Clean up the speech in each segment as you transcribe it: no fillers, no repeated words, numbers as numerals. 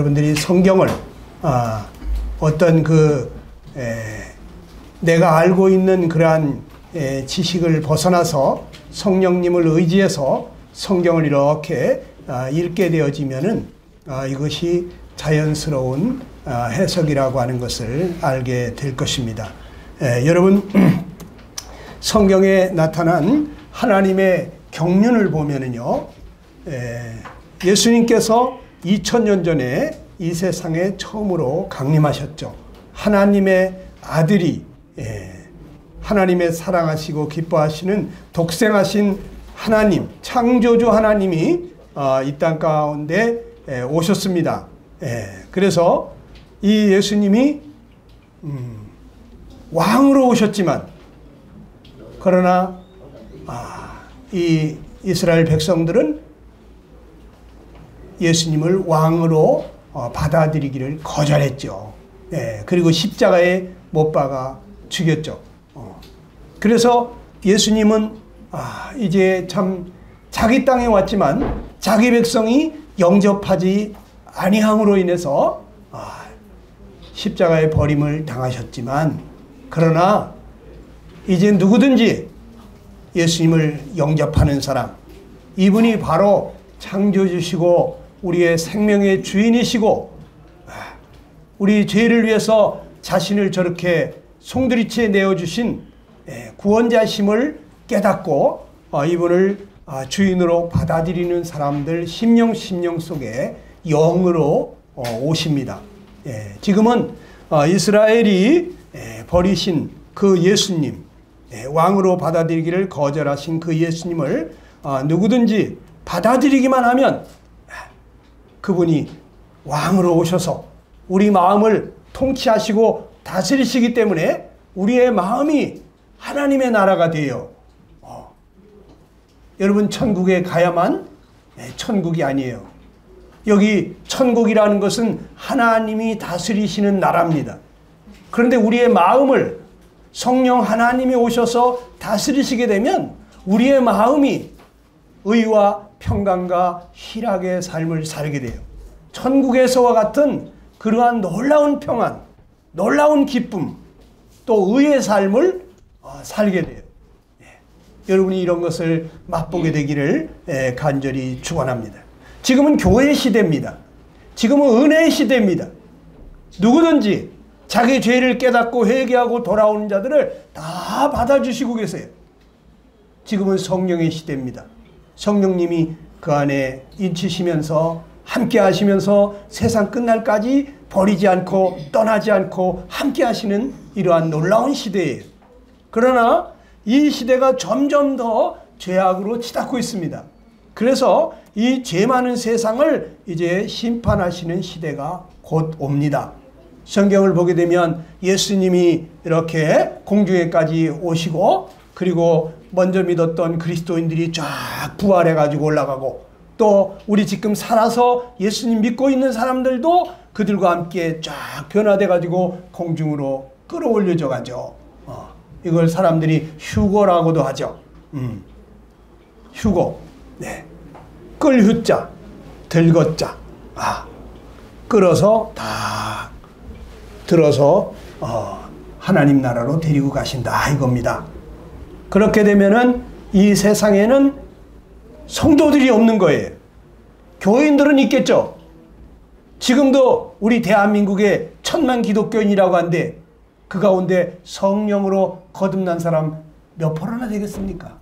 여러분들이 성경을 어떤 내가 알고 있는 그러한 지식을 벗어나서 성령님을 의지해서 성경을 이렇게 읽게 되어지면은 이것이 자연스러운 해석이라고 하는 것을 알게 될 것입니다. 여러분, 성경에 나타난 하나님의 경륜을 보면은요, 예수님께서 2000년 전에 이 세상에 처음으로 강림하셨죠. 하나님의 아들이, 하나님의 사랑하시고 기뻐하시는 독생하신 하나님, 창조주 하나님이 이 땅 가운데 오셨습니다. 그래서 이 예수님이 왕으로 오셨지만, 그러나 이 이스라엘 백성들은 예수님을 왕으로 받아들이기를 거절했죠. 그리고 십자가에 못 박아 죽였죠. 그래서 예수님은 이제 참 자기 땅에 왔지만 자기 백성이 영접하지 아니함으로 인해서 십자가에 버림을 당하셨지만, 그러나 이제 누구든지 예수님을 영접하는 사람, 이분이 바로 창조주시고 우리의 생명의 주인이시고 우리 죄를 위해서 자신을 저렇게 송두리째 내어주신 구원자심을 깨닫고 이분을 주인으로 받아들이는 사람들 심령 속에 영으로 오십니다. 지금은 이스라엘이 버리신 그 예수님, 왕으로 받아들이기를 거절하신 그 예수님을 누구든지 받아들이기만 하면 그분이 왕으로 오셔서 우리 마음을 통치하시고 다스리시기 때문에 우리의 마음이 하나님의 나라가 돼요. 여러분, 천국에 가야만 천국이 아니에요. 여기 천국이라는 것은 하나님이 다스리시는 나라입니다. 그런데 우리의 마음을 성령 하나님이 오셔서 다스리시게 되면 우리의 마음이 의와 평강과 희락의 삶을 살게 돼요. 천국에서와 같은 그러한 놀라운 평안, 놀라운 기쁨, 또 의의 삶을 살게 돼요. 여러분이 이런 것을 맛보게 되기를 간절히 축원합니다. 지금은 교회의 시대입니다. 지금은 은혜의 시대입니다. 누구든지 자기 죄를 깨닫고 회개하고 돌아오는 자들을 다 받아주시고 계세요. 지금은 성령의 시대입니다. 성령님이 그 안에 인치시면서 함께 하시면서 세상 끝날까지 버리지 않고 떠나지 않고 함께 하시는 이러한 놀라운 시대예요. 그러나 이 시대가 점점 더 죄악으로 치닫고 있습니다. 그래서 이 죄 많은 세상을 이제 심판하시는 시대가 곧 옵니다. 성경을 보게 되면 예수님이 이렇게 공중에까지 오시고, 그리고 먼저 믿었던 그리스도인들이 쫙 부활해가지고 올라가고, 또 우리 지금 살아서 예수님 믿고 있는 사람들도 그들과 함께 쫙 변화돼가지고 공중으로 끌어올려져 가죠. 이걸 사람들이 휴거라고도 하죠. 휴거. 네. 끌 휴자, 들것자. 끌어서 다 들어서 하나님 나라로 데리고 가신다 이겁니다. 그렇게 되면은 이 세상에는 성도들이 없는 거예요. 교인들은 있겠죠. 지금도 우리 대한민국에 1000만 기독교인이라고 하는데 그 가운데 성령으로 거듭난 사람 몇 프로나 되겠습니까?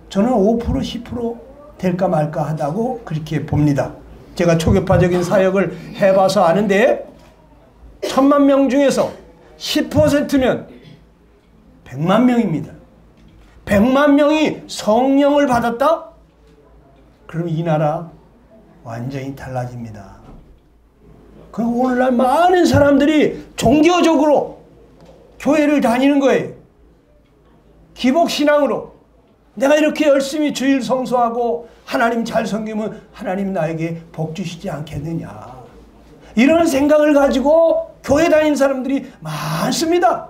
저는 5% 10% 될까 말까 하다고 그렇게 봅니다. 제가 초교파적인 사역을 해봐서 아는데 1000만 명 중에서 10%면 100만 명입니다. 100만 명이 성령을 받았다? 그럼 이 나라 완전히 달라집니다. 그럼 오늘날 많은 사람들이 종교적으로 교회를 다니는 거예요. 기복신앙으로 내가 이렇게 열심히 주일 성수하고 하나님 잘 섬기면 하나님 나에게 복 주시지 않겠느냐, 이런 생각을 가지고 교회 다니는 사람들이 많습니다.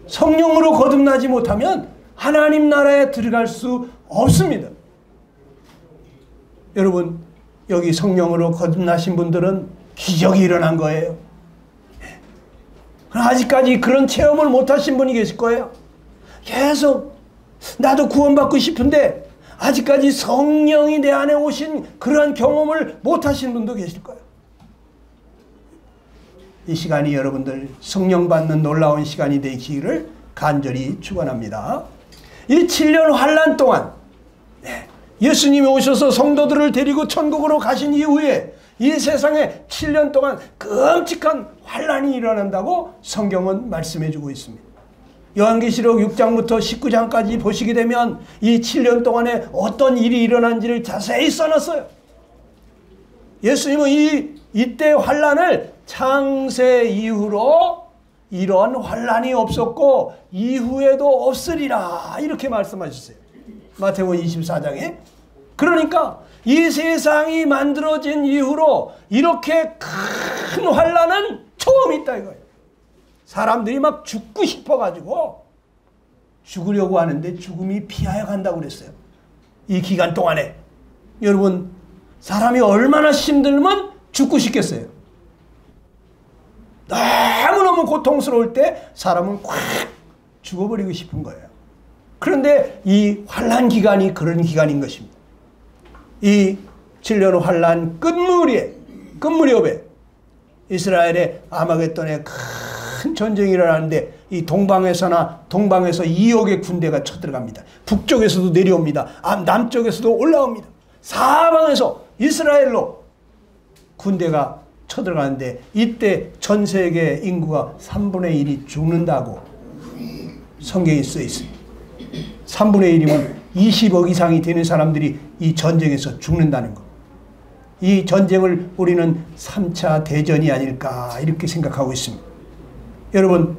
성령으로 거듭나지 못하면 하나님 나라에 들어갈 수 없습니다. 여러분, 여기 성령으로 거듭나신 분들은 기적이 일어난 거예요. 아직까지 그런 체험을 못하신 분이 계실 거예요. 계속 나도 구원받고 싶은데 아직까지 성령이 내 안에 오신 그러한 경험을 못하신 분도 계실 거예요. 이 시간이 여러분들 성령 받는 놀라운 시간이 되기를 간절히 축원합니다. 이 7년 환난 동안 예수님이 오셔서 성도들을 데리고 천국으로 가신 이후에 이 세상에 7년 동안 끔찍한 환난이 일어난다고 성경은 말씀해 주고 있습니다. 요한계시록 6장부터 19장까지 보시게 되면 이 7년 동안에 어떤 일이 일어난지를 자세히 써놨어요. 예수님은 이때 환난을 창세 이후로 이런 환난이 없었고 이후에도 없으리라 이렇게 말씀하셨어요. 마태복음 24장에. 그러니까 이 세상이 만들어진 이후로 이렇게 큰 환난은 처음 있다 이거예요. 사람들이 막 죽고 싶어가지고 죽으려고 하는데 죽음이 피하여 간다고 그랬어요. 이 기간 동안에. 여러분 사람이 얼마나 힘들면 죽고 싶겠어요. 너무너무 고통스러울 때 사람은 꽉 죽어버리고 싶은 거예요. 그런데 이 환난 기간이 그런 기간인 것입니다. 이 7년 환난 끝무렵에 이스라엘의 아마겟돈에 큰 전쟁이 일어나는데 이 동방에서 2억의 군대가 쳐들어갑니다. 북쪽에서도 내려옵니다. 남쪽에서도 올라옵니다. 사방에서 이스라엘로 군대가 쳐들어가는데 이때 전 세계 인구가 3분의 1이 죽는다고 성경에 써 있습니다. 3분의 1이면 20억 이상이 되는 사람들이 이 전쟁에서 죽는다는 것. 이 전쟁을 우리는 3차 대전이 아닐까 이렇게 생각하고 있습니다. 여러분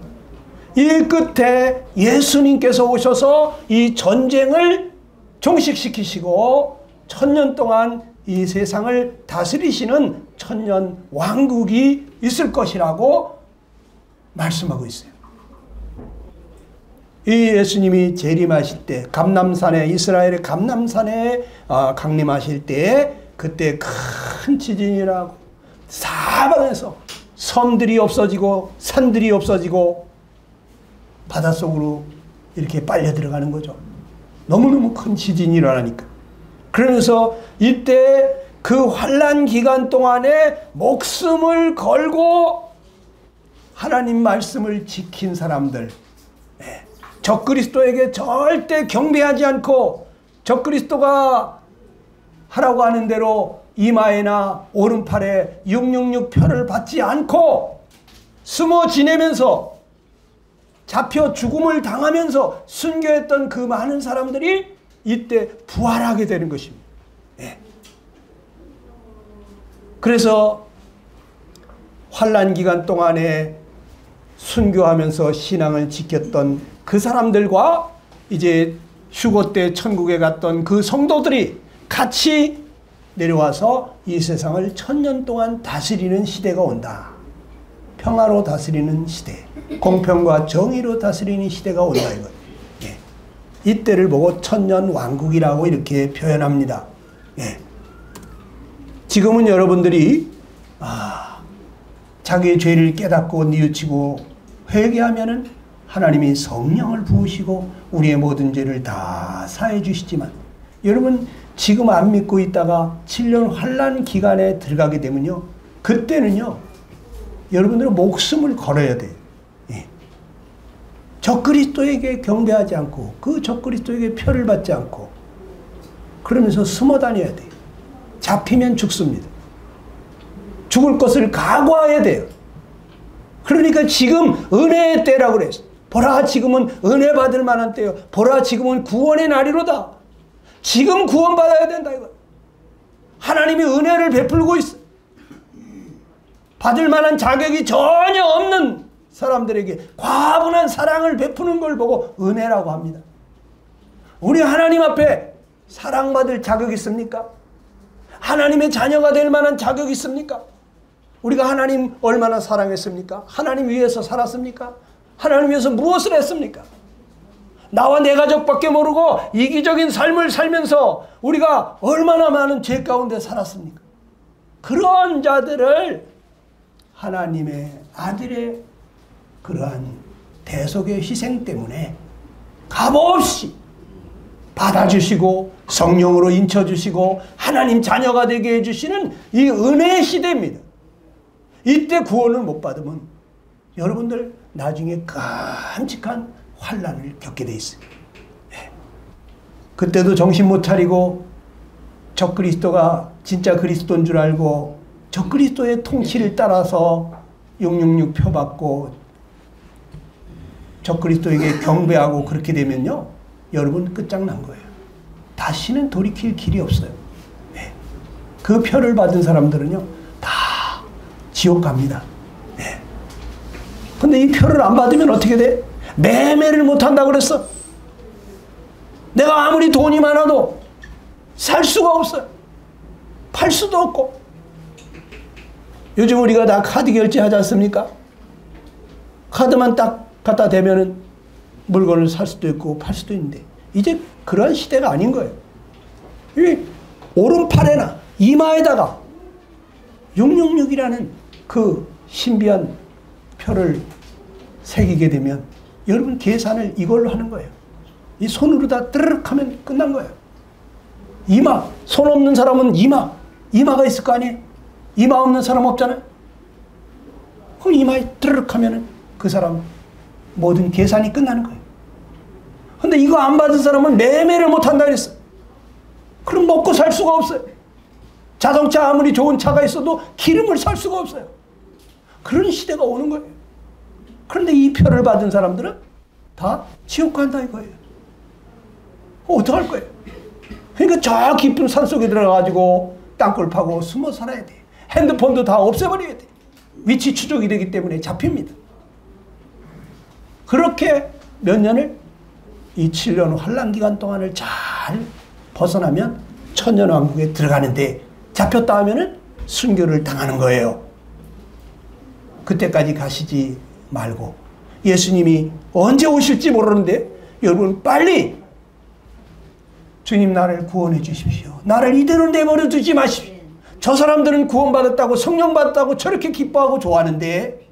이 끝에 예수님께서 오셔서 이 전쟁을 종식시키시고 1000년 동안 이 세상을 다스리시는 천년 왕국이 있을 것이라고 말씀하고 있어요. 이 예수님이 재림하실 때 감람산에 이스라엘의 감람산에 강림하실 때 그때 큰 지진이 나고 사방에서 섬들이 없어지고 산들이 없어지고 바닷속으로 이렇게 빨려 들어가는 거죠. 너무너무 큰 지진이 일어나니까. 그러면서 이때 그 환난 기간 동안에 목숨을 걸고 하나님 말씀을 지킨 사람들, 적그리스도에게 절대 경배하지 않고 적그리스도가 하라고 하는 대로 이마에나 오른팔에 666 표를 받지 않고 숨어 지내면서 잡혀 죽음을 당하면서 순교했던 그 많은 사람들이 이때 부활하게 되는 것입니다. 그래서 환난 기간 동안에 순교하면서 신앙을 지켰던 그 사람들과 이제 휴거 때 천국에 갔던 그 성도들이 같이 내려와서 이 세상을 1000년 동안 다스리는 시대가 온다. 평화로 다스리는 시대, 공평과 정의로 다스리는 시대가 온다 이거예요. 이때를 보고 천년 왕국이라고 이렇게 표현합니다. 지금은 여러분들이 자기의 죄를 깨닫고 뉘우치고 회개하면은 하나님이 성령을 부으시고 우리의 모든 죄를 다 사해 주시지만 여러분 지금 안 믿고 있다가 7년 환난 기간에 들어가게 되면요, 그때는요 여러분들은 목숨을 걸어야 돼요. 적그리스도에게 경배하지 않고 그 적그리스도에게 표를 받지 않고 그러면서 숨어 다녀야 돼요. 잡히면 죽습니다. 죽을 것을 각오해야 돼요. 그러니까 지금 은혜의 때라고 그랬어요. 보라 지금은 은혜 받을 만한 때요. 보라 지금은 구원의 날이로다. 지금 구원받아야 된다 이거. 하나님이 은혜를 베풀고 있어. 받을 만한 자격이 전혀 없는 사람들에게 과분한 사랑을 베푸는 걸 보고 은혜라고 합니다. 우리 하나님 앞에 사랑받을 자격이 있습니까? 하나님의 자녀가 될 만한 자격이 있습니까? 우리가 하나님 얼마나 사랑했습니까? 하나님 위해서 살았습니까? 하나님 위해서 무엇을 했습니까? 나와 내 가족밖에 모르고 이기적인 삶을 살면서 우리가 얼마나 많은 죄 가운데 살았습니까? 그런 자들을 하나님의 아들의 그러한 대속의 희생 때문에 값없이 받아주시고 성령으로 인쳐주시고 하나님 자녀가 되게 해주시는 이 은혜의 시대입니다. 이때 구원을 못 받으면 여러분들 나중에 끔찍한 환난을 겪게 돼 있어요. 네. 그때도 정신 못 차리고 적그리스도가 진짜 그리스도인 줄 알고 적그리스도의 통치를 따라서 666 표받고 적그리스도에게 경배하고 그렇게 되면요, 여러분 끝장난 거예요. 다시는 돌이킬 길이 없어요. 네. 그 표를 받은 사람들은요 다 지옥 갑니다. 네. 근데 이 표를 안 받으면 어떻게 돼? 매매를 못한다 그랬어. 내가 아무리 돈이 많아도 살 수가 없어요. 팔 수도 없고. 요즘 우리가 다 카드 결제하지 않습니까? 카드만 딱 갖다 대면은 물건을 살 수도 있고 팔 수도 있는데 이제 그런 시대가 아닌 거예요. 이 오른팔에나 이마에다가 666이라는 그 신비한 표를 새기게 되면 여러분 계산을 이걸로 하는 거예요. 이 손으로 다 뜨르륵 하면 끝난 거예요. 이마, 손 없는 사람은 이마가 있을 거 아니에요? 이마 없는 사람 없잖아요? 그럼 이마에 뜨르륵 하면은 그 사람 모든 계산이 끝나는 거예요. 근데 이거 안 받은 사람은 매매를 못 한다 그랬어. 그럼 먹고 살 수가 없어요. 자동차 아무리 좋은 차가 있어도 기름을 살 수가 없어요. 그런 시대가 오는 거예요. 그런데 이 표를 받은 사람들은 다 지옥 간다 이거예요. 어떡할 거예요? 그러니까 저 깊은 산속에 들어가가지고 땅굴 파고 숨어 살아야 돼. 핸드폰도 다 없애버려야 돼. 위치 추적이 되기 때문에 잡힙니다. 그렇게 몇 년을 이 7년 환란 기간 동안을 잘 벗어나면 천년왕국에 들어가는데 잡혔다 하면은 순교를 당하는 거예요. 그때까지 가시지 말고 예수님이 언제 오실지 모르는데 여러분 빨리 주님 나를 구원해 주십시오. 나를 이대로 내버려 두지 마십시오. 저 사람들은 구원받았다고 성령 받았다고 저렇게 기뻐하고 좋아하는데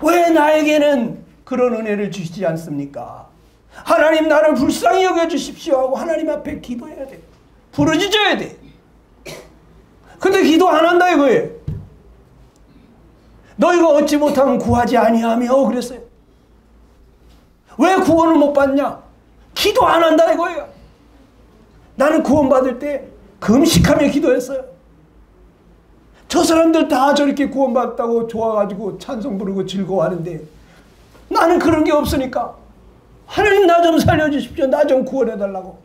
왜 나에게는 그런 은혜를 주시지 않습니까? 하나님 나를 불쌍히 여겨주십시오 하고 하나님 앞에 기도해야 돼. 부르짖어야 돼. 근데 기도 안 한다 이거예요. 너희가 얻지 못하면 구하지 아니하며 그랬어요. 왜 구원을 못 받냐? 기도 안 한다 이거예요. 나는 구원받을 때 금식하며 기도했어요. 저 사람들 다 저렇게 구원받았다고 좋아가지고 찬송 부르고 즐거워하는데 나는 그런 게 없으니까 하나님 나 좀 살려주십시오. 나 좀 구원해달라고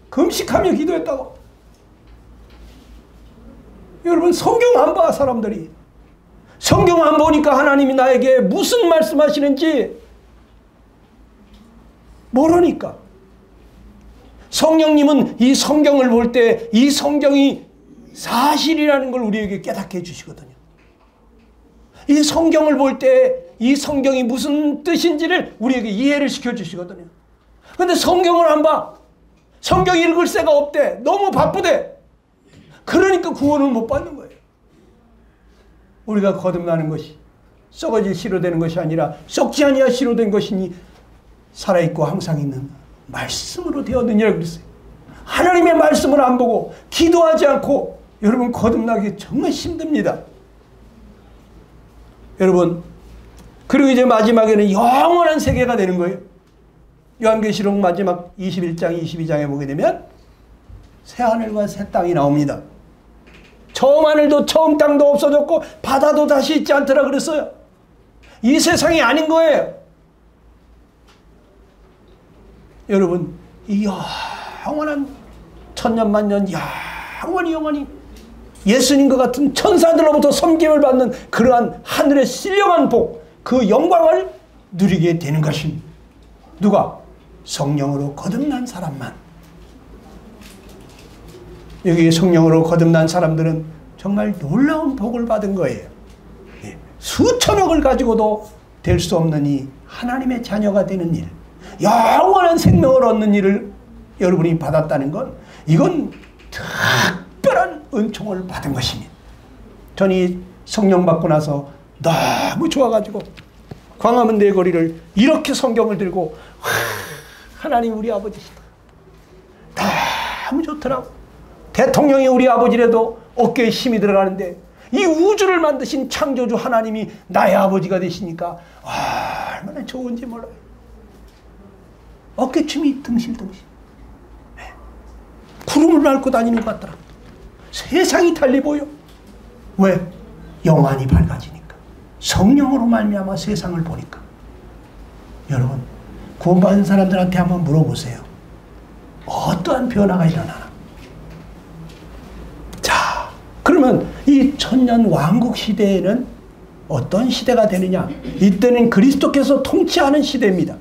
금식하며 기도했다고. 여러분 성경 안 봐 사람들이. 성경 안 보니까 하나님이 나에게 무슨 말씀하시는지 모르니까. 성령님은 이 성경을 볼 때 이 성경이 사실이라는 걸 우리에게 깨닫게 해주시거든요. 이 성경을 볼 때 이 성경이 무슨 뜻인지를 우리에게 이해를 시켜주시거든요. 근데 성경을 안 봐. 성경 읽을 새가 없대. 너무 바쁘대. 그러니까 구원을 못 받는 거예요. 우리가 거듭나는 것이 썩어질 씨로 되는 것이 아니라 썩지 아니하 씨로 된 것이니 살아있고 항상 있는 말씀으로 되었느니라 그랬어요. 하나님의 말씀을 안 보고 기도하지 않고 여러분 거듭나기 정말 힘듭니다. 여러분 그리고 이제 마지막에는 영원한 세계가 되는 거예요. 요한계시록 마지막 21장 22장에 보게 되면 새하늘과 새 땅이 나옵니다. 처음 하늘도 처음 땅도 없어졌고 바다도 다시 있지 않더라 그랬어요. 이 세상이 아닌 거예요. 여러분 이 영원한 천년만년 영원히 예수님과 같은 천사들로부터 섬김을 받는 그러한 하늘의 신령한 복, 그 영광을 누리게 되는 것입니다. 누가? 성령으로 거듭난 사람만. 여기 성령으로 거듭난 사람들은 정말 놀라운 복을 받은 거예요. 수천억을 가지고도 될 수 없는 이 하나님의 자녀가 되는 일, 영원한 생명을 얻는 일을 여러분이 받았다는 건 이건 특별한 은총을 받은 것입니다. 저는 성령 받고 나서 너무 좋아가지고 광화문 내거리를 이렇게 성경을 들고 하나님 우리 아버지시다. 너무 좋더라고. 대통령이 우리 아버지라도 어깨에 힘이 들어가는데 이 우주를 만드신 창조주 하나님이 나의 아버지가 되시니까 얼마나 좋은지 몰라요. 어깨춤이 등실등실. 구름을 밟고 다니는 것 같더라. 세상이 달리 보여. 왜? 영안이 밝아지니까. 성령으로 말미암아 세상을 보니까. 여러분, 구원받은 사람들한테 한번 물어보세요. 어떠한 변화가 일어나나? 자, 그러면 이 천년 왕국 시대에는 어떤 시대가 되느냐? 이때는 그리스도께서 통치하는 시대입니다.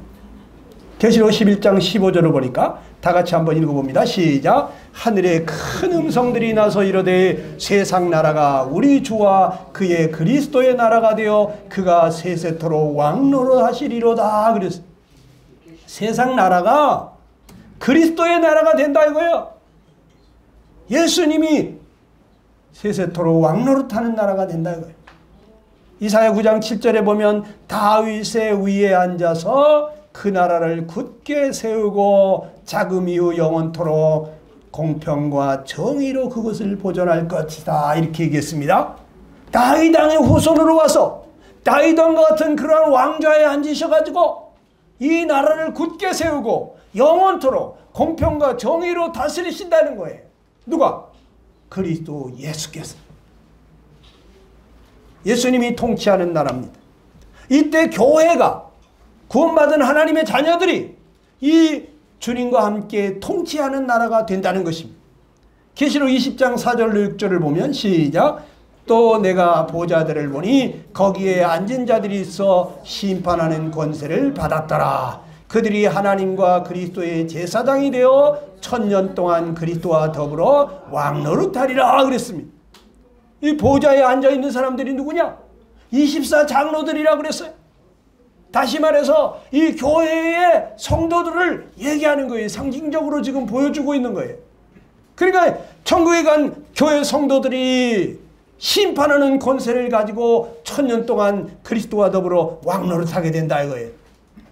계시록 11장 15절을 보니까 다 같이 한번 읽어봅니다. 시작. 하늘에 큰 음성들이 나서 이르되 세상 나라가 우리 주와 그의 그리스도의 나라가 되어 그가 세세토록 왕노릇하시리로다. 그랬어요. 세상 나라가 그리스도의 나라가 된다 이거예요. 예수님이 세세토록 왕노릇하는 나라가 된다 이거예요. 이사야 9장 7절에 보면 다윗의 위에 앉아서 그 나라를 굳게 세우고 자금 이후 영원토록 공평과 정의로 그것을 보존할 것이다 이렇게 얘기했습니다. 다윗 왕의 후손으로 와서 다윗 왕과 같은 그러한 왕좌에 앉으셔가지고 이 나라를 굳게 세우고 영원토록 공평과 정의로 다스리신다는 거예요. 누가? 그리스도 예수께서. 예수님이 통치하는 나라입니다. 이때 교회가 구원받은 하나님의 자녀들이 이 주님과 함께 통치하는 나라가 된다는 것입니다. 계시록 20장 4절 6절을 보면 시작. 또 내가 보좌들을 보니 거기에 앉은 자들이 있어 심판하는 권세를 받았더라. 그들이 하나님과 그리스도의 제사장이 되어 1000년 동안 그리스도와 더불어 왕노릇하리라 그랬습니다. 이 보좌에 앉아있는 사람들이 누구냐? 24장로들이라 그랬어요. 다시 말해서 이 교회의 성도들을 얘기하는 거예요. 상징적으로 지금 보여주고 있는 거예요. 그러니까 천국에 간 교회 성도들이 심판하는 권세를 가지고 1000년 동안 그리스도와 더불어 왕노릇하게 된다 이거예요.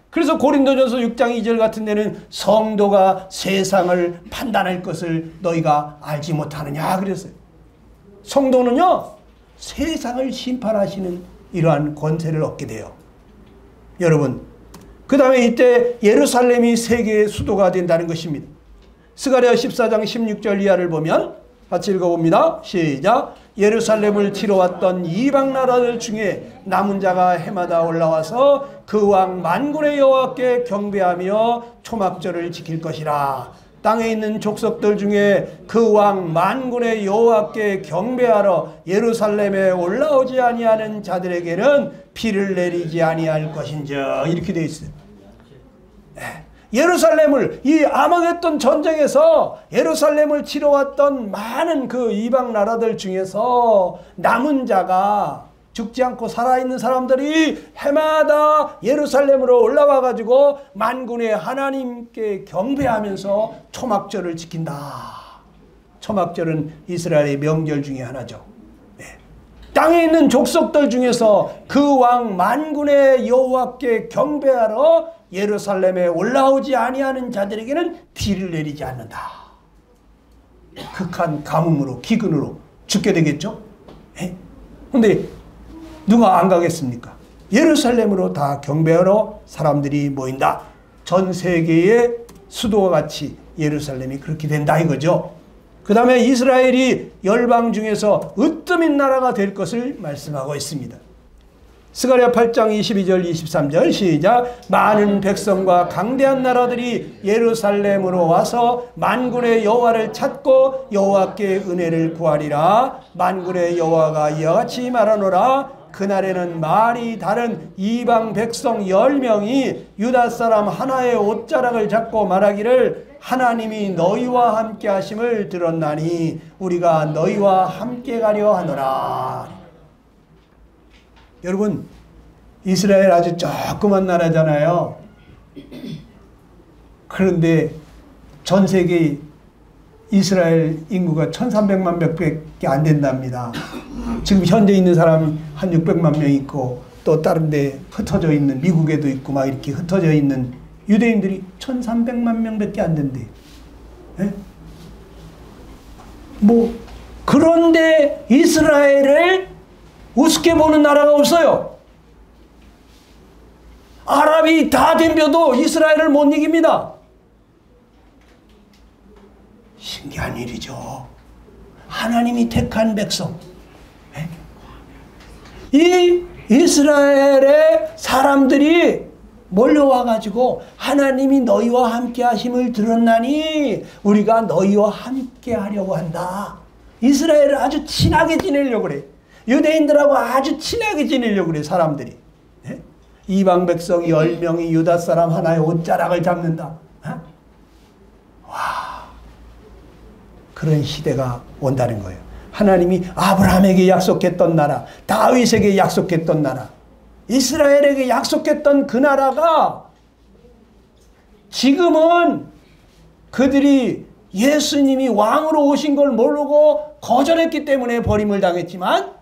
그래서 고린도전서 6장 2절 같은 데는 성도가 세상을 판단할 것을 너희가 알지 못하느냐 그랬어요. 성도는요 세상을 심판하시는 이러한 권세를 얻게 돼요. 여러분, 그 다음에 이때 예루살렘이 세계의 수도가 된다는 것입니다. 스가랴 14장 16절 이하를 보면 같이 읽어봅니다. 시작. 예루살렘을 치러 왔던 이방 나라들 중에 남은 자가 해마다 올라와서 그 왕 만군의 여호와께 경배하며 초막절을 지킬 것이라. 땅에 있는 족속들 중에 그 왕 만군의 여호와께 경배하러 예루살렘에 올라오지 아니하는 자들에게는 비를 내리지 아니할 것인즉 이렇게 되어 있어요. 예루살렘을 이 아마겟돈 전쟁에서 예루살렘을 치러 왔던 많은 그 이방 나라들 중에서 남은 자가 죽지 않고 살아있는 사람들이 해마다 예루살렘으로 올라와 가지고 만군의 하나님께 경배하면서 초막절을 지킨다. 초막절은 이스라엘의 명절 중에 하나죠. 땅에 있는 족속들 중에서 그 왕 만군의 여호와께 경배하러 예루살렘에 올라오지 아니하는 자들에게는 비를 내리지 않는다. 극한 가뭄으로 기근으로 죽게 되겠죠. 그런데 누가 안 가겠습니까? 예루살렘으로 다 경배하러 사람들이 모인다. 전 세계의 수도와 같이 예루살렘이 그렇게 된다 이거죠. 그 다음에 이스라엘이 열방 중에서 으뜸인 나라가 될 것을 말씀하고 있습니다. 스가랴 8장 22절 23절 시작. 많은 백성과 강대한 나라들이 예루살렘으로 와서 만군의 여호와를 찾고 여호와께 은혜를 구하리라. 만군의 여호와가 이와 같이 말하노라. 그날에는 말이 다른 이방 백성 10명이 유다 사람 하나의 옷자락을 잡고 말하기를 하나님이 너희와 함께 하심을 들었나니 우리가 너희와 함께 가려 하노라. 여러분, 이스라엘 아주 조그만 나라잖아요. 그런데 전 세계 이스라엘 인구가 1300만 명밖에 안 된답니다. 지금 현재 있는 사람 한 600만 명 있고 또 다른 데 흩어져 있는 미국에도 있고 막 이렇게 흩어져 있는 유대인들이 1300만 명밖에 안 된대요. 예? 뭐 그런데 이스라엘을 우습게 보는 나라가 없어요. 아랍이 다 덤벼도 이스라엘을 못 이깁니다. 신기한 일이죠. 하나님이 택한 백성. 이 이스라엘의 사람들이 몰려와가지고 하나님이 너희와 함께 하심을 들었나니 우리가 너희와 함께 하려고 한다. 이스라엘을 아주 친하게 지내려고 그래. 유대인들하고 아주 친하게 지내려고 그래, 사람들이. 네? 이방 백성 10명이 유다 사람 하나의 옷자락을 잡는다. 네? 와, 그런 시대가 온다는 거예요. 하나님이 아브라함에게 약속했던 나라, 다윗에게 약속했던 나라, 이스라엘에게 약속했던 그 나라가 지금은 그들이 예수님이 왕으로 오신 걸 모르고 거절했기 때문에 버림을 당했지만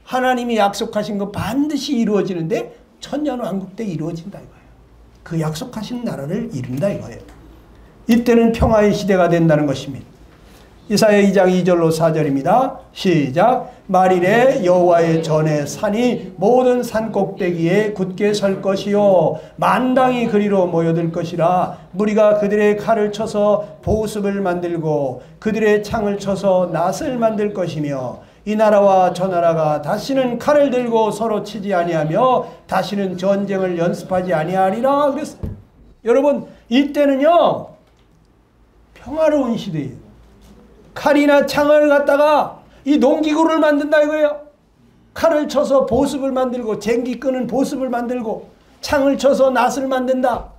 하나님이 약속하신 거 반드시 이루어지는데 천년왕국 때 이루어진다 이거예요. 그 약속하신 나라를 이룬다 이거예요. 이때는 평화의 시대가 된다는 것입니다. 이사야 2장 2절로 4절입니다. 시작. 말일에 여호와의 전에 산이 모든 산 꼭대기에 굳게 설 것이요 만당이 그리로 모여들 것이라. 무리가 그들의 칼을 쳐서 보습을 만들고 그들의 창을 쳐서 낫을 만들 것이며 이 나라와 저 나라가 다시는 칼을 들고 서로 치지 아니하며 다시는 전쟁을 연습하지 아니하리라 그랬어요. 여러분, 이때는요 평화로운 시대예요. 칼이나 창을 갖다가 이 농기구를 만든다 이거예요. 칼을 쳐서 보습을 만들고 쟁기 끄는 보습을 만들고 창을 쳐서 낫을 만든다.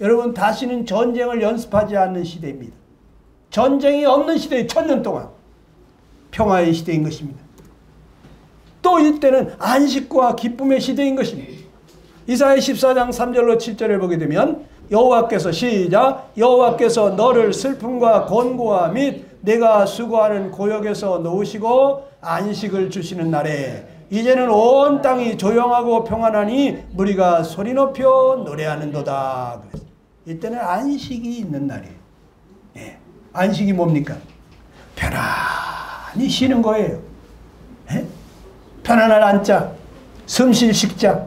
여러분, 다시는 전쟁을 연습하지 않는 시대입니다. 전쟁이 없는 시대에 1000년 동안 평화의 시대인 것입니다. 또 이때는 안식과 기쁨의 시대인 것입니다. 이사야 14장 3절로 7절을 보게 되면 여호와께서 시작. 여호와께서 너를 슬픔과 곤고와 및 내가 수고하는 고역에서 놓으시고 안식을 주시는 날에 이제는 온 땅이 조용하고 평안하니 무리가 소리 높여 노래하는도다. 이때는 안식이 있는 날이에요. 예. 안식이 뭡니까? 편안히 쉬는 거예요. 예? 편안한 앉자, 숨쉴 식자,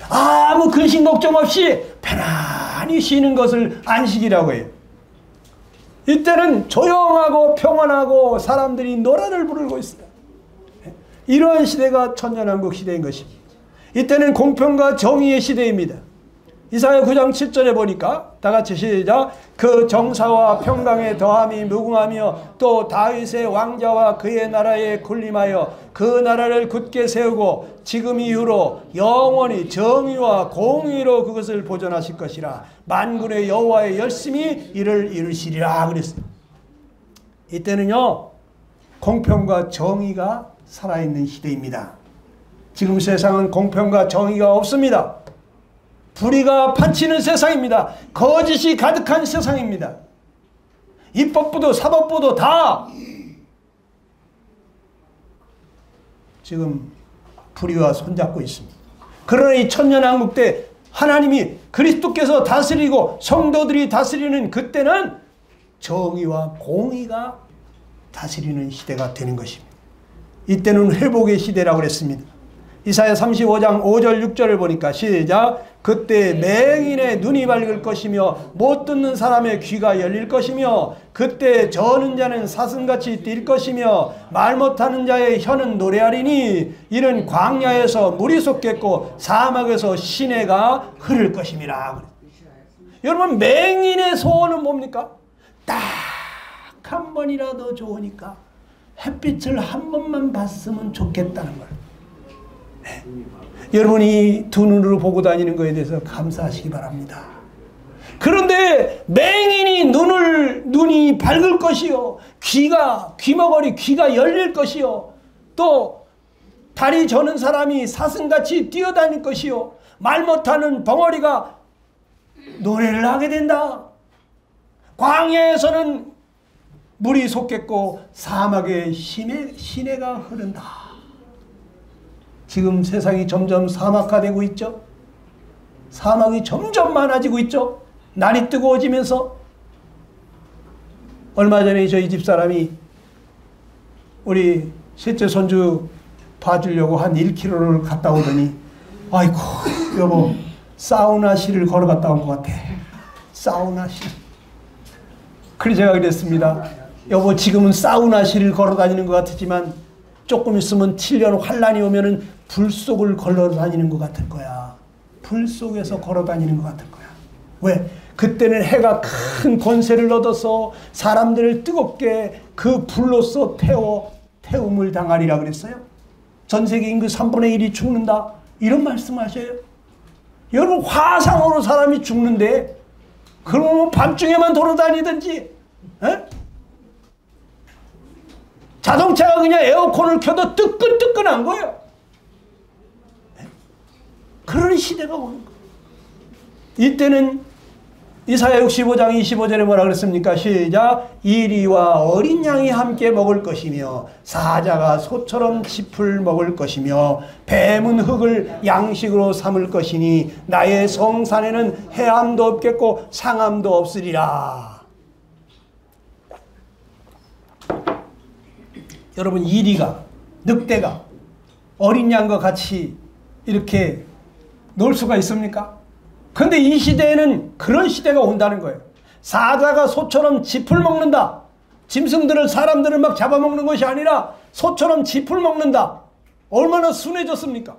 아무 근심 걱정 없이 편안히 쉬는 것을 안식이라고 해요. 이때는 조용하고 평안하고 사람들이 노래를 부르고 있어요. 이러한 시대가 천년왕국 시대인 것입니다. 이때는 공평과 정의의 시대입니다. 이사야 9장 7절에 보니까 다같이 시작. 그 정사와 평강에 더함이 무궁하며 또 다윗의 왕자와 그의 나라에 군림하여 그 나라를 굳게 세우고 지금 이후로 영원히 정의와 공의로 그것을 보존하실 것이라. 만군의 여호와의 열심히 이를 이루시리라 그랬어요. 이때는요 공평과 정의가 살아있는 시대입니다. 지금 세상은 공평과 정의가 없습니다. 불의가 판치는 세상입니다. 거짓이 가득한 세상입니다. 입법부도 사법부도 다 지금 불의와 손잡고 있습니다. 그러나 이 천년왕국 때 하나님이 그리스도께서 다스리고 성도들이 다스리는 그때는 정의와 공의가 다스리는 시대가 되는 것입니다. 이때는 회복의 시대라고 그랬습니다. 이사야 35장 5절 6절을 보니까 시작. 그때 맹인의 눈이 밝을 것이며 못 듣는 사람의 귀가 열릴 것이며 그때 저는 자는 사슴같이 뛸 것이며 말 못하는 자의 혀는 노래하리니 이는 광야에서 물이 솟겠고 사막에서 시내가 흐를 것임이라. 여러분, 맹인의 소원은 뭡니까? 딱 한 번이라도 좋으니까 햇빛을 한 번만 봤으면 좋겠다는 거예요. 네. 여러분이 두 눈으로 보고 다니는 것에 대해서 감사하시기 바랍니다. 그런데 맹인이 눈이 밝을 것이요, 귀머거리 귀가 열릴 것이요, 또 다리 저는 사람이 사슴같이 뛰어다닐 것이요, 말 못하는 벙어리가 노래를 하게 된다. 광야에서는 물이 솟겠고 사막에 시내가 흐른다. 지금 세상이 점점 사막화되고 있죠. 사막이 점점 많아지고 있죠. 날이 뜨거워지면서. 얼마 전에 저희 집사람이 우리 셋째 손주 봐주려고 한 1km를 갔다 오더니 아이고 여보 사우나실을 걸어갔다 온 것 같아. 사우나실. 그래서 제가 그랬습니다. 여보 지금은 사우나실을 걸어다니는 것 같지만 조금 있으면 7년 환란이 오면은 불 속을 걸어다니는 것 같을 거야. 불 속에서 걸어다니는 것 같을 거야. 왜? 그때는 해가 큰 권세를 얻어서 사람들을 뜨겁게 그 불로서 태움을 당하리라 그랬어요. 전 세계 인구 3분의 1이 죽는다. 이런 말씀하셔요. 여러분 화상으로 사람이 죽는데 그러면 밤중에만 돌아다니든지 에? 자동차가 그냥 에어컨을 켜도 뜨끈뜨끈한 거예요. 에? 그런 시대가 오는 거예요. 이때는 이사야 65장 25절에 뭐라 그랬습니까? 시작. 이리와 어린 양이 함께 먹을 것이며 사자가 소처럼 짚을 먹을 것이며 뱀은 흙을 양식으로 삼을 것이니 나의 성산에는 해함도 없겠고 상함도 없으리라. 여러분 이리가 늑대가 어린 양과 같이 이렇게 놀 수가 있습니까? 근데 이 시대에는 그런 시대가 온다는 거예요. 사자가 소처럼 짚을 먹는다. 짐승들을 사람들을 막 잡아먹는 것이 아니라 소처럼 짚을 먹는다. 얼마나 순해졌습니까?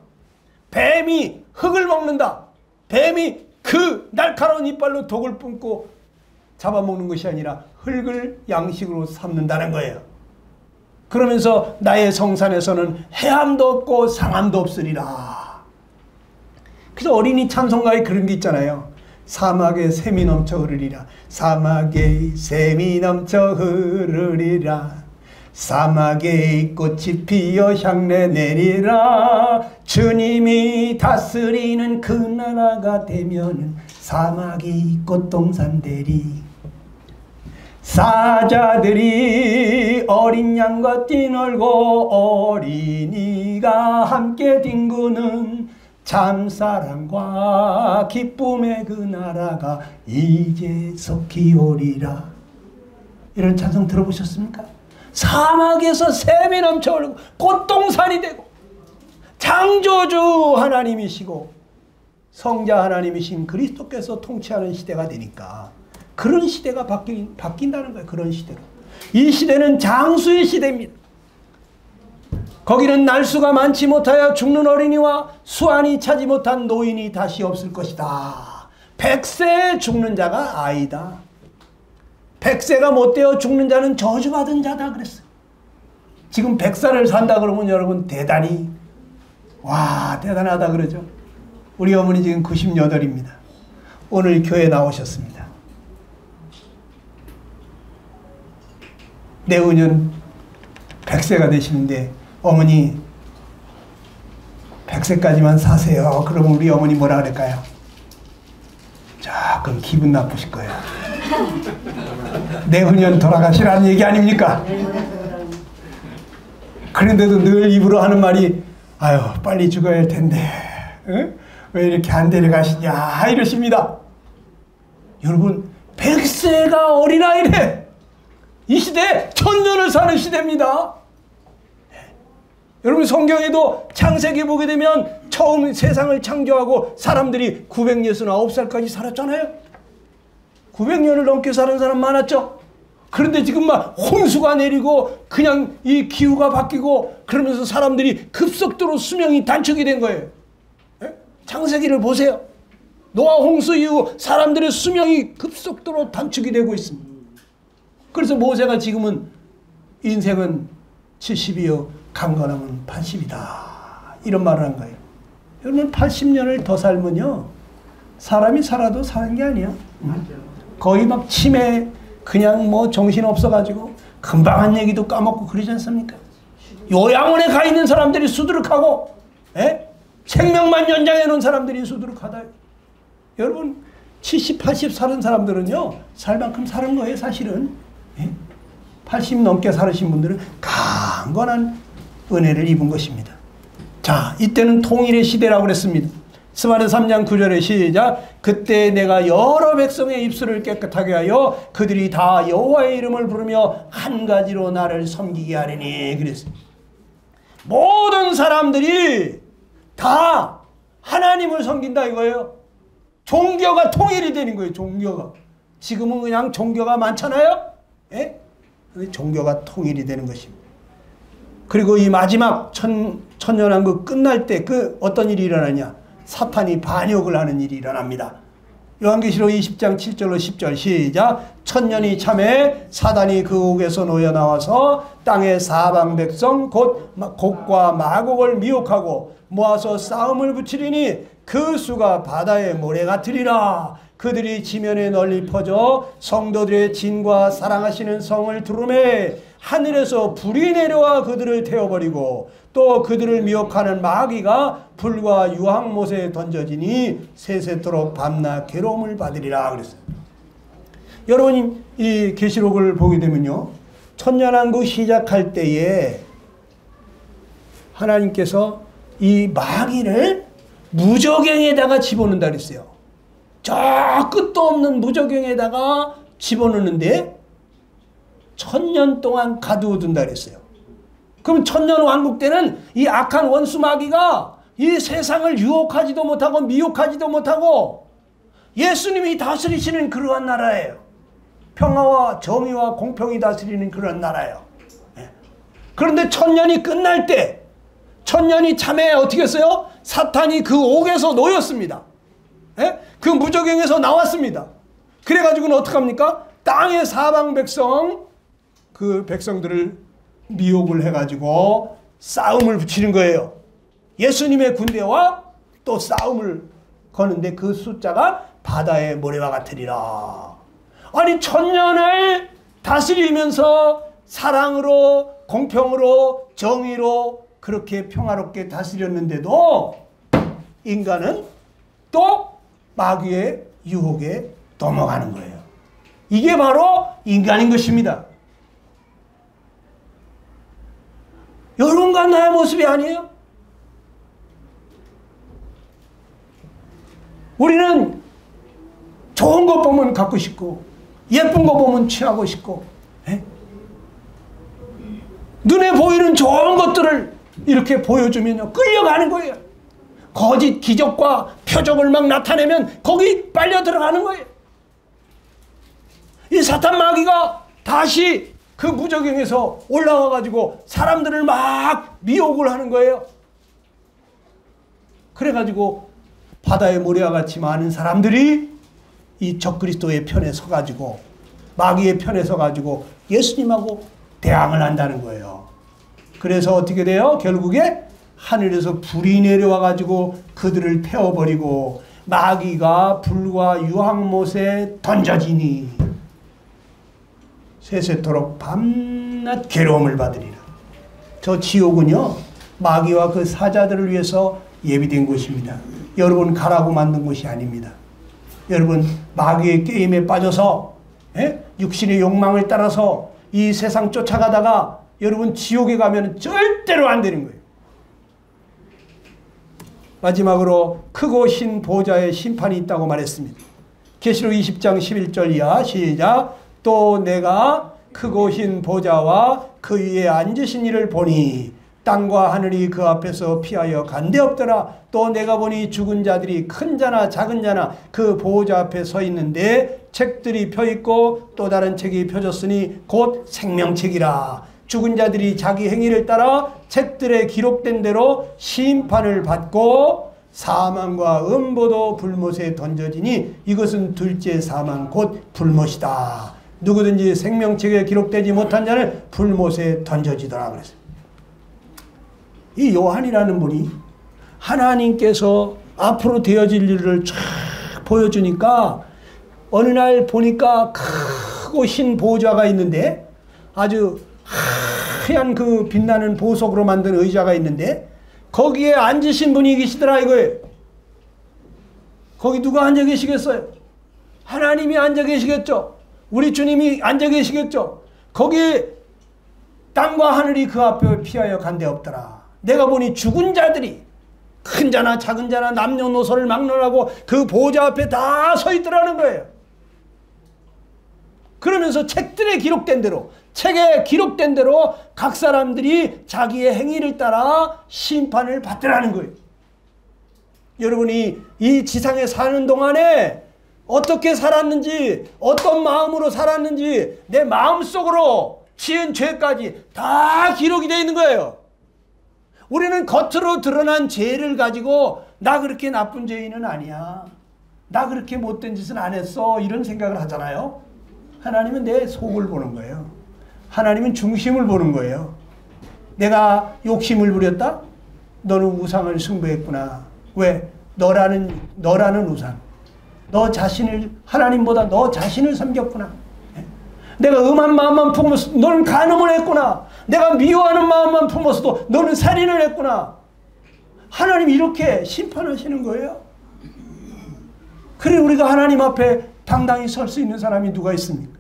뱀이 흙을 먹는다. 뱀이 그 날카로운 이빨로 독을 뿜고 잡아먹는 것이 아니라 흙을 양식으로 삼는다는 거예요. 그러면서 나의 성산에서는 해함도 없고 상함도 없으리라. 그래서 어린이 찬송가에 그런 게 있잖아요. 사막에 샘이 넘쳐 흐르리라. 사막에 샘이 넘쳐 흐르리라. 사막에 꽃이 피어 향내 내리라. 주님이 다스리는 그 나라가 되면은 사막이 꽃동산 되리. 사자들이 어린 양과 뛰놀고 어린이가 함께 뒹구는 참사랑과 기쁨의 그 나라가 이제 속히 오리라. 이런 찬송 들어보셨습니까? 사막에서 샘이 넘쳐 흐르고 꽃동산이 되고 창조주 하나님이시고 성자 하나님이신 그리스도께서 통치하는 시대가 되니까 그런 시대가 바뀐다는 거예요. 그런 시대로. 이 시대는 장수의 시대입니다. 거기는 날수가 많지 못하여 죽는 어린이와 수완이 차지 못한 노인이 다시 없을 것이다. 100세에 죽는 자가 아이다. 100세가 못되어 죽는 자는 저주받은 자다 그랬어요. 지금 100살을 산다 그러면 여러분 대단히 와 대단하다 그러죠. 우리 어머니 지금 98입니다. 오늘 교회 나오셨습니다. 내후년 100세가 되시는데 어머니 100세까지만 사세요. 그러면 우리 어머니 뭐라 그럴까요? 조금 기분 나쁘실 거예요. 내후년 돌아가시라는 얘기 아닙니까? 그런데도 늘 입으로 하는 말이 아유 빨리 죽어야 할 텐데 응? 왜 이렇게 안 데려가시냐 이러십니다. 여러분 100세가 어린아이래. 이 시대 천년을 사는 시대입니다. 여러분 성경에도 창세기 보게 되면 처음 세상을 창조하고 사람들이 969살까지 살았잖아요. 900년을 넘게 사는 사람 많았죠. 그런데 지금 막 홍수가 내리고 그냥 이 기후가 바뀌고 그러면서 사람들이 급속도로 수명이 단축이 된 거예요. 창세기를 보세요. 노아 홍수 이후 사람들의 수명이 급속도로 단축이 되고 있습니다. 그래서 모세가 지금은 인생은 70이요 강건하면 80이다 이런 말을 한 거예요. 여러분 80년을 더 살면요 사람이 살아도 사는 게 아니야. 거의 막 치매 그냥 뭐 정신 없어가지고 금방 한 얘기도 까먹고 그러지 않습니까? 요양원에 가 있는 사람들이 수두룩하고 생명만 연장해 놓은 사람들이 수두룩하다. 여러분 70, 80 사는 사람들은요, 살 만큼 사는 거예요, 사실은. 80 넘게 살으신 분들은 강건한 은혜를 입은 것입니다. 자, 이때는 통일의 시대라고 그랬습니다. 스바랴 3장 9절에 시작. 그때 내가 여러 백성의 입술을 깨끗하게 하여 그들이 다 여호와의 이름을 부르며 한 가지로 나를 섬기게 하리니. 그랬어요. 모든 사람들이 다 하나님을 섬긴다 이거예요. 종교가 통일이 되는 거예요. 종교가. 지금은 그냥 종교가 많잖아요. 예? 근데 종교가 통일이 되는 것입니다. 그리고 이 마지막 천년왕국 끝날 때 어떤 일이 일어나냐? 사탄이 반역을 하는 일이 일어납니다. 요한계시록 20장 7절로 10절 시작. 천년이 참에 사단이 그 옥에서 놓여 나와서 땅의 사방 백성 곧 곡과 마곡을 미혹하고 모아서 싸움을 붙이리니 그 수가 바다의 모래 같으리라. 그들이 지면에 널리 퍼져 성도들의 진과 사랑하시는 성을 두루매 하늘에서 불이 내려와 그들을 태워버리고 또 그들을 미혹하는 마귀가 불과 유황못에 던져지니 세세토록 밤낮 괴로움을 받으리라 그랬어요. 여러분이 이 계시록을 보게 되면요, 천년왕국 시작할 때에 하나님께서 이 마귀를 무저갱에다가 집어넣는다 그랬어요. 저 끝도 없는 무저갱에다가 집어넣는데 1000년 동안 가두어둔다 그랬어요. 그럼 천년왕국 때는 이 악한 원수 마귀가 이 세상을 유혹하지도 못하고 미혹하지도 못하고 예수님이 다스리시는 그러한 나라예요. 평화와 정의와 공평이 다스리는 그런 나라예요. 그런데 천년이 끝날 때, 천년이 참에 어떻게 했어요? 사탄이 그 옥에서 놓였습니다. 그 무저갱에서 나왔습니다. 그래가지고는 어떡합니까? 땅의 사방 백성, 그 백성들을 미혹을 해가지고 싸움을 붙이는 거예요. 예수님의 군대와 또 싸움을 거는데 그 숫자가 바다의 모래와 같으리라. 아니, 천년을 다스리면서 사랑으로, 공평으로, 정의로 그렇게 평화롭게 다스렸는데도 인간은 또 마귀의 유혹에 넘어가는 거예요. 이게 바로 인간인 것입니다. 여러분과 나의 모습이 아니에요? 우리는 좋은 것 보면 갖고 싶고 예쁜 거 보면 취하고 싶고 눈에 보이는 좋은 것들을 이렇게 보여주면 끌려가는 거예요. 거짓 기적과 표적을 막 나타내면 거기 빨려 들어가는 거예요. 이 사탄 마귀가 다시 그 무저갱에서 올라와 가지고 사람들을 막 미혹을 하는 거예요. 그래가지고 바다의 모래와 같이 많은 사람들이 이 적그리스도의 편에 서가지고 마귀의 편에 서가지고 예수님하고 대항을 한다는 거예요. 그래서 어떻게 돼요? 결국에 하늘에서 불이 내려와 가지고 그들을 태워버리고 마귀가 불과 유황못에 던져지니 세세토록 밤낮 괴로움을 받으리라. 저 지옥은요, 마귀와 그 사자들을 위해서 예비된 곳입니다. 여러분 가라고 만든 곳이 아닙니다. 여러분 마귀의 게임에 빠져서 육신의 욕망을 따라서 이 세상 쫓아가다가 여러분 지옥에 가면 절대로 안 되는 거예요. 마지막으로 크고 신 보좌의 심판이 있다고 말했습니다. 계시록 20장 11절 이하 시작. 또 내가 크고 흰 보좌와 그 위에 앉으신 이를 보니 땅과 하늘이 그 앞에서 피하여 간데없더라. 또 내가 보니 죽은 자들이 큰 자나 작은 자나 그 보좌 앞에 서 있는데 책들이 펴있고 또 다른 책이 펴졌으니 곧 생명책이라. 죽은 자들이 자기 행위를 따라 책들에 기록된 대로 심판을 받고 사망과 음보도 불못에 던져지니 이것은 둘째 사망 곧 불못이다. 누구든지 생명책에 기록되지 못한 자는 불못에 던져지더라 그랬어요. 이 요한이라는 분이 하나님께서 앞으로 되어질 일을 쫙 보여주니까 어느 날 보니까 크고 흰 보좌가 있는데 아주 하얀 그 빛나는 보석으로 만든 의자가 있는데 거기에 앉으신 분이 계시더라 이거예요. 거기 누가 앉아 계시겠어요? 하나님이 앉아 계시겠죠. 우리 주님이 앉아 계시겠죠. 거기에 땅과 하늘이 그 앞에 피하여 간데 없더라. 내가 보니 죽은 자들이 큰 자나 작은 자나 남녀노소를 막론하고 그 보좌 앞에 다 서 있더라는 거예요. 그러면서 책들에 기록된 대로, 책에 기록된 대로 각 사람들이 자기의 행위를 따라 심판을 받더라는 거예요. 여러분이 이 지상에 사는 동안에 어떻게 살았는지, 어떤 마음으로 살았는지, 내 마음속으로 지은 죄까지 다 기록이 되어 있는 거예요. 우리는 겉으로 드러난 죄를 가지고 나 그렇게 나쁜 죄인은 아니야, 나 그렇게 못된 짓은 안 했어, 이런 생각을 하잖아요. 하나님은 내 속을 보는 거예요. 하나님은 중심을 보는 거예요. 내가 욕심을 부렸다? 너는 우상을 숭배했구나. 왜? 너라는 우상. 너 자신을, 하나님보다 너 자신을 섬겼구나. 내가 음한 마음만 품었어도 너는 간음을 했구나. 내가 미워하는 마음만 품었어도 너는 살인을 했구나. 하나님 이렇게 심판하시는 거예요. 그래 우리가 하나님 앞에 당당히 설 수 있는 사람이 누가 있습니까?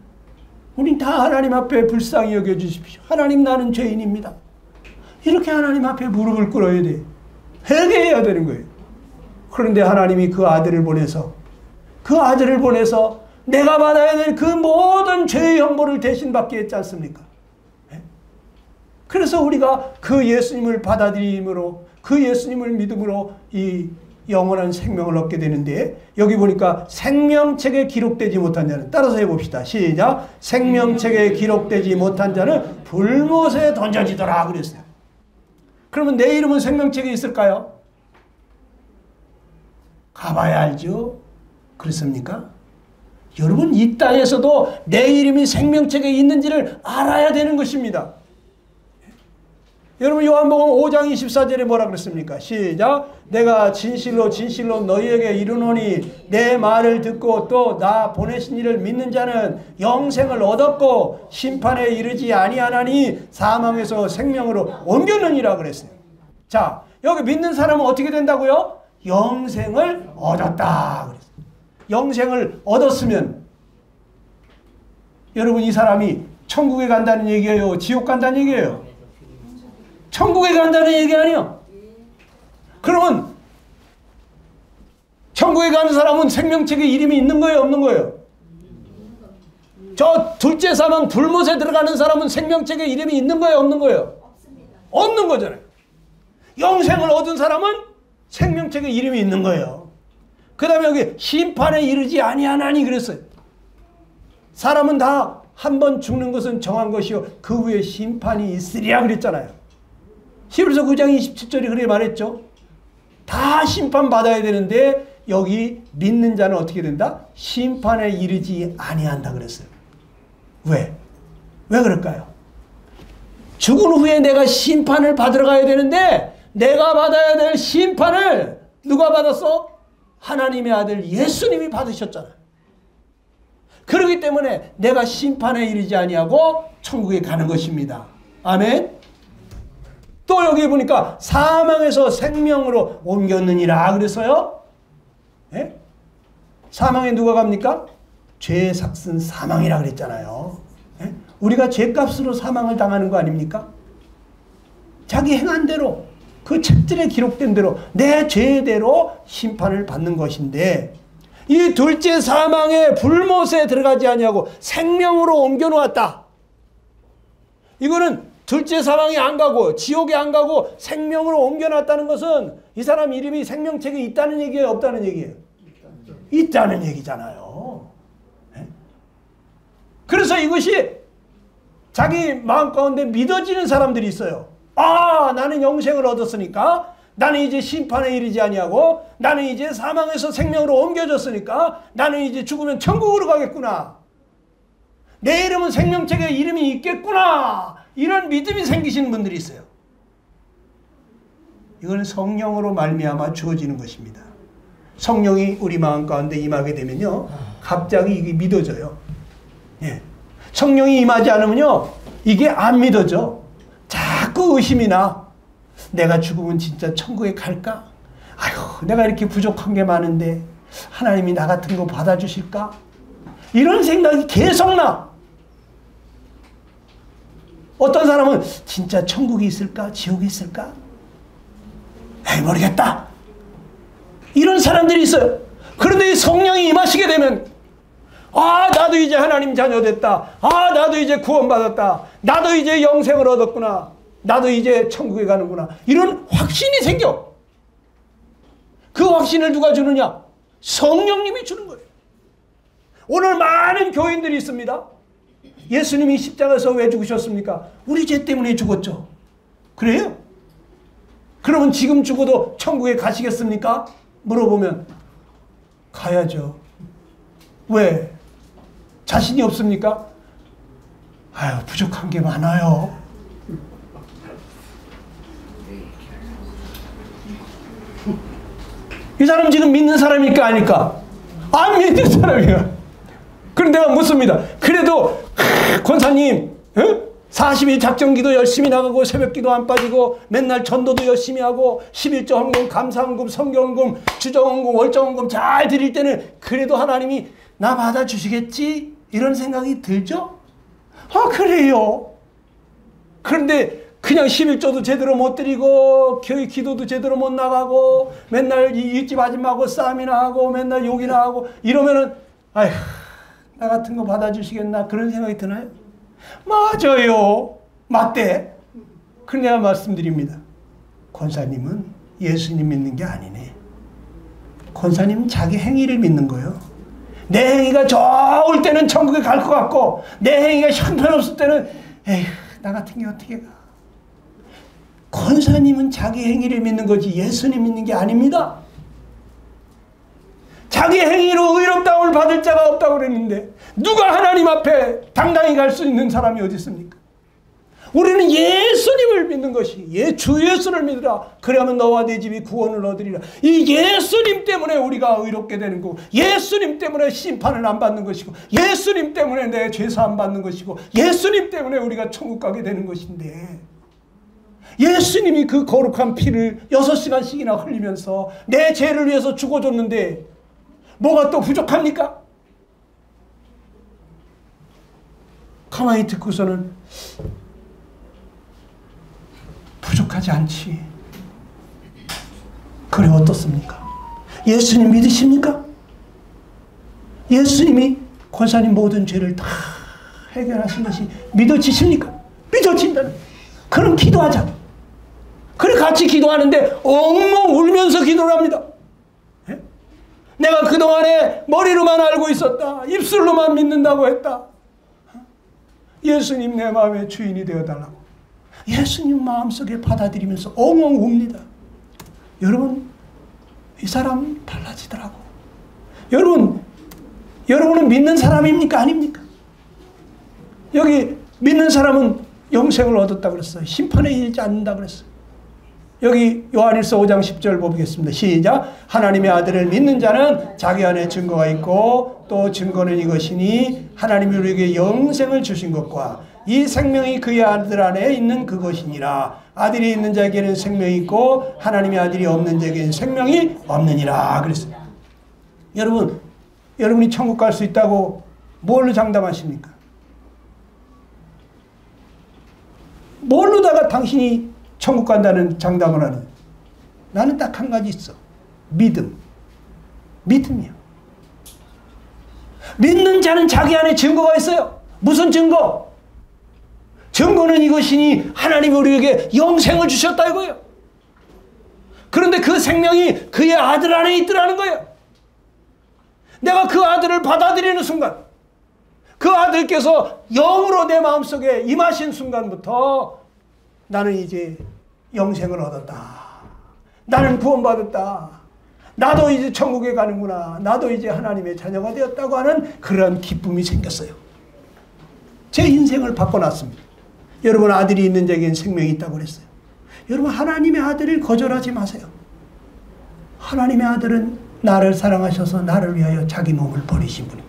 우린 다 하나님 앞에 불쌍히 여겨주십시오. 하나님 나는 죄인입니다. 이렇게 하나님 앞에 무릎을 꿇어야 돼. 회개해야 되는 거예요. 그런데 하나님이 그 아들을 보내서 내가 받아야 될 그 모든 죄의 형벌을 대신 받게 했지 않습니까? 그래서 우리가 그 예수님을 받아들임으로, 그 예수님을 믿음으로 이 영원한 생명을 얻게 되는데, 여기 보니까 생명책에 기록되지 못한 자는, 따라서 해봅시다. 시작. 생명책에 기록되지 못한 자는 불못에 던져지더라 그랬어요. 그러면 내 이름은 생명책에 있을까요? 가봐야 알죠. 그렇습니까? 여러분 이 땅에서도 내 이름이 생명책에 있는지를 알아야 되는 것입니다. 여러분 요한복음 5장 24절에 뭐라 그랬습니까? 시작. 내가 진실로 진실로 너희에게 이르노니 내 말을 듣고 또 나 보내신 이를 믿는 자는 영생을 얻었고 심판에 이르지 아니하나니 사망에서 생명으로 옮겼느니라 그랬어요. 자, 여기 믿는 사람은 어떻게 된다고요? 영생을 얻었다 그랬어요. 영생을 얻었으면 여러분 이 사람이 천국에 간다는 얘기예요? 지옥 간다는 얘기예요? 천국에 간다는 얘기 아니에요. 그러면 천국에 가는 사람은 생명책에 이름이 있는 거예요? 없는 거예요? 저 둘째 사망 불못에 들어가는 사람은 생명책에 이름이 있는 거예요? 없는 거예요? 없는 거잖아요. 영생을 얻은 사람은 생명책에 이름이 있는 거예요. 그 다음에 여기 심판에 이르지 아니하나니 그랬어요. 사람은 다 한 번 죽는 것은 정한 것이요 그 후에 심판이 있으리라 그랬잖아요. 히브리서 9장 27절이 그렇게 말했죠. 다 심판받아야 되는데 여기 믿는 자는 어떻게 된다? 심판에 이르지 아니한다 그랬어요. 왜? 왜 그럴까요? 죽은 후에 내가 심판을 받으러 가야 되는데 내가 받아야 될 심판을 누가 받았어? 하나님의 아들 예수님이 받으셨잖아요. 그렇기 때문에 내가 심판에 이르지 아니하고 천국에 가는 것입니다. 아멘. 또 여기 보니까 사망에서 생명으로 옮겼느니라 그래서요. 예? 사망에 누가 갑니까? 죄의 삭슨 사망이라 그랬잖아요. 예? 우리가 죄값으로 사망을 당하는 거 아닙니까? 자기 행한 대로 그 책들에 기록된 대로 내 죄대로 심판을 받는 것인데 이 둘째 사망의 불못에 들어가지 아니하고 생명으로 옮겨 놓았다. 이거는 둘째 사망에 안 가고 지옥에 안 가고 생명으로 옮겨 놨다는 것은 이 사람 이름이 생명책에 있다는 얘기예요? 없다는 얘기예요? 있다는 얘기잖아요. 그래서 이것이 자기 마음 가운데 믿어지는 사람들이 있어요. 아, 나는 영생을 얻었으니까, 나는 이제 심판에 이르지 아니하고, 나는 이제 사망에서 생명으로 옮겨졌으니까, 나는 이제 죽으면 천국으로 가겠구나. 내 이름은 생명책에 이름이 있겠구나. 이런 믿음이 생기시는 분들이 있어요. 이건 성령으로 말미암아 주어지는 것입니다. 성령이 우리 마음 가운데 임하게 되면요, 갑자기 이게 믿어져요. 예. 성령이 임하지 않으면요, 이게 안 믿어져. 자꾸 의심이 나. 내가 죽으면 진짜 천국에 갈까? 아휴, 내가 이렇게 부족한 게 많은데 하나님이 나 같은 거 받아주실까? 이런 생각이 계속 나. 어떤 사람은 진짜 천국이 있을까? 지옥이 있을까? 에이, 모르겠다. 이런 사람들이 있어요. 그런데 이 성령이 임하시게 되면, 아, 나도 이제 하나님 자녀 됐다. 아, 나도 이제 구원받았다. 나도 이제 영생을 얻었구나. 나도 이제 천국에 가는구나. 이런 확신이 생겨. 그 확신을 누가 주느냐? 성령님이 주는 거예요. 오늘 많은 교인들이 있습니다. 예수님이 십자가에서 왜 죽으셨습니까? 우리 죄 때문에 죽었죠. 그래요? 그러면 지금 죽어도 천국에 가시겠습니까? 물어보면 가야죠. 왜? 자신이 없습니까? 아유, 부족한 게 많아요. 이 사람 지금 믿는 사람일까 아닐까? 안 믿는 사람이야. 그런데 내가 묻습니다. 그래도 권사님 40일 작정기도 열심히 나가고 새벽기도 안 빠지고 맨날 전도도 열심히 하고 11조 헌금, 감사헌금, 성경헌금, 주정헌금, 월정헌금 잘 드릴 때는 그래도 하나님이 나 받아주시겠지? 이런 생각이 들죠? 아, 그래요. 그런데 그냥 11조도 제대로 못 드리고 교회 기도도 제대로 못 나가고 맨날 일집 아줌마하고 싸움이나 하고 맨날 욕이나 하고 이러면은 아휴, 나 같은 거 받아주시겠나 그런 생각이 드나요? 맞아요. 맞대. 그런데 내가 말씀드립니다. 권사님은 예수님 믿는 게 아니네. 권사님은 자기 행위를 믿는 거예요. 내 행위가 좋을 때는 천국에 갈 것 같고 내 행위가 형편없을 때는 에휴, 나 같은 게 어떻게 가. 권사님은 자기 행위를 믿는 거지 예수님 믿는 게 아닙니다. 자기 행위로 의롭다움을 받을 자가 없다고 그랬는데 누가 하나님 앞에 당당히 갈 수 있는 사람이 어디 있습니까? 우리는 예수님을 믿는 것이 주 예수를 믿으라. 그러면 너와 네 집이 구원을 얻으리라. 이 예수님 때문에 우리가 의롭게 되는 거고 예수님 때문에 심판을 안 받는 것이고 예수님 때문에 내 죄사함 받는 것이고 예수님 때문에 우리가 천국 가게 되는 것인데 예수님이 그 거룩한 피를 6시간씩이나 흘리면서 내 죄를 위해서 죽어줬는데 뭐가 또 부족합니까? 가만히 듣고서는 부족하지 않지. 그래 어떻습니까? 예수님 믿으십니까? 예수님이 권사님 모든 죄를 다 해결하신 것이 믿어지십니까? 믿어진다는. 그럼 기도하자. 그래 같이 기도하는데 엉엉 울면서 기도를 합니다. 예? 내가 그동안에 머리로만 알고 있었다. 입술로만 믿는다고 했다. 예수님 내 마음의 주인이 되어달라고. 예수님 마음속에 받아들이면서 엉엉 웁니다. 여러분 이 사람 달라지더라고. 여러분은 믿는 사람입니까? 아닙니까? 여기 믿는 사람은 영생을 얻었다고 그랬어요. 심판에 이르지 않는다고 그랬어요. 여기 요한일서 5장 10절 보겠습니다. 시작. 하나님의 아들을 믿는 자는 자기 안에 증거가 있고 또 증거는 이것이니 하나님이 우리에게 영생을 주신 것과 이 생명이 그의 아들 안에 있는 그것이니라. 아들이 있는 자에게는 생명이 있고 하나님의 아들이 없는 자에게는 생명이 없느니라. 그랬어요. 여러분이 천국 갈 수 있다고 뭘로 장담하십니까? 뭘로다가 당신이 천국 간다는 장담을 하는? 나는 딱 한 가지 있어. 믿음이야. 믿는 자는 자기 안에 증거가 있어요. 무슨 증거? 증거는 이것이니 하나님이 우리에게 영생을 주셨다 이거예요. 그런데 그 생명이 그의 아들 안에 있더라는 거예요. 내가 그 아들을 받아들이는 순간 그 아들께서 영으로 내 마음속에 임하신 순간부터 나는 이제 영생을 얻었다. 나는 구원받았다. 나도 이제 천국에 가는구나. 나도 이제 하나님의 자녀가 되었다고 하는 그런 기쁨이 생겼어요. 제 인생을 바꿔놨습니다. 여러분 아들이 있는 자에게는 생명이 있다고 그랬어요. 여러분 하나님의 아들을 거절하지 마세요. 하나님의 아들은 나를 사랑하셔서 나를 위하여 자기 몸을 버리신 분입니다.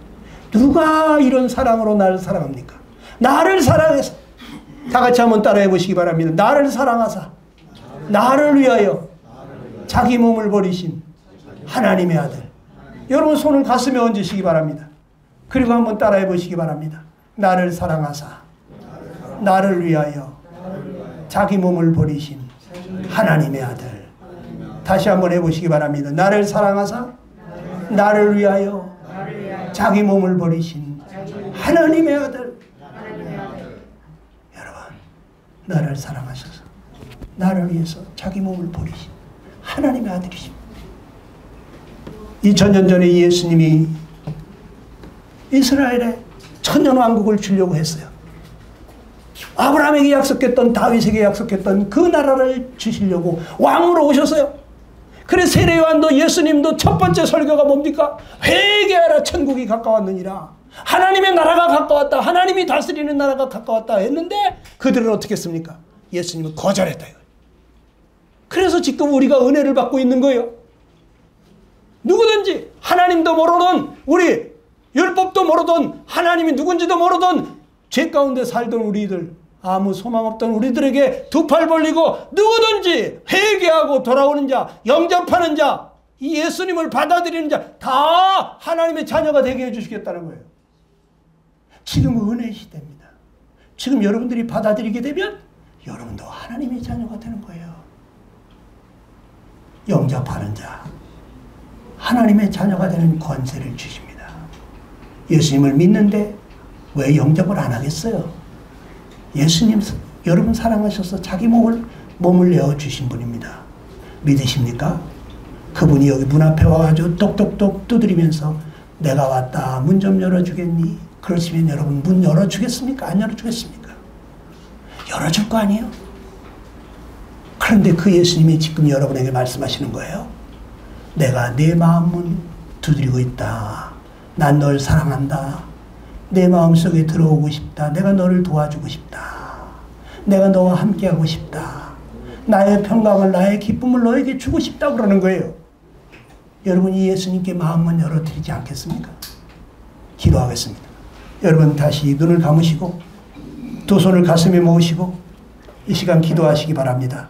누가 이런 사랑으로 나를 사랑합니까? 나를 사랑해서 다 같이 한번 따라해 보시기 바랍니다. 나를 사랑하사 나를 위하여 자기 몸을 버리신 하나님의 아들. 여러분 손을 가슴에 얹으시기 바랍니다. 그리고 한번 따라해 보시기 바랍니다. 나를 사랑하사 나를 위하여 자기 몸을 버리신 하나님의 아들. 다시 한번 해보시기 바랍니다. 나를 사랑하사 나를 위하여 자기 몸을 버리신 하나님의 아들. 여러분, 나를 사랑하셔서 나를 위해서 자기 몸을 버리신 하나님의 아들이십니다. 2000년 전에 예수님이 이스라엘에 천년왕국을 주려고 했어요. 아브라함에게 약속했던, 다윗에게 약속했던 그 나라를 주시려고 왕으로 오셨어요. 그래서 세례 요한도 예수님도 첫 번째 설교가 뭡니까? 회개하라, 천국이 가까웠느니라. 하나님의 나라가 가까웠다. 하나님이 다스리는 나라가 가까웠다 했는데 그들은 어떻게 했습니까? 예수님은 거절했다. 그래서 지금 우리가 은혜를 받고 있는 거예요. 누구든지 하나님도 모르던, 우리 율법도 모르던, 하나님이 누군지도 모르던 죄 가운데 살던 우리들, 아무 소망 없던 우리들에게 두 팔 벌리고 누구든지 회개하고 돌아오는 자, 영접하는 자, 이 예수님을 받아들이는 자 다 하나님의 자녀가 되게 해주시겠다는 거예요. 지금은 은혜 시대입니다. 지금 여러분들이 받아들이게 되면 여러분도 하나님의 자녀가 되는 거예요. 영접하는 자, 하나님의 자녀가 되는 권세를 주십니다. 예수님을 믿는데 왜 영접을 안 하겠어요? 예수님 여러분 사랑하셔서 자기 몸을 내어주신 분입니다. 믿으십니까? 그분이 여기 문 앞에 와가지고 똑똑똑 두드리면서 내가 왔다, 문 좀 열어주겠니? 그러시면 여러분 문 열어주겠습니까? 안 열어주겠습니까? 열어줄 거 아니에요? 그런데 그 예수님이 지금 여러분에게 말씀하시는 거예요. 내가 내 마음 문 두드리고 있다. 난 널 사랑한다. 내 마음속에 들어오고 싶다. 내가 너를 도와주고 싶다. 내가 너와 함께하고 싶다. 나의 평강을, 나의 기쁨을 너에게 주고 싶다 그러는 거예요. 여러분이 예수님께 마음만 열어드리지 않겠습니까? 기도하겠습니다. 여러분 다시 눈을 감으시고 두 손을 가슴에 모으시고 이 시간 기도하시기 바랍니다.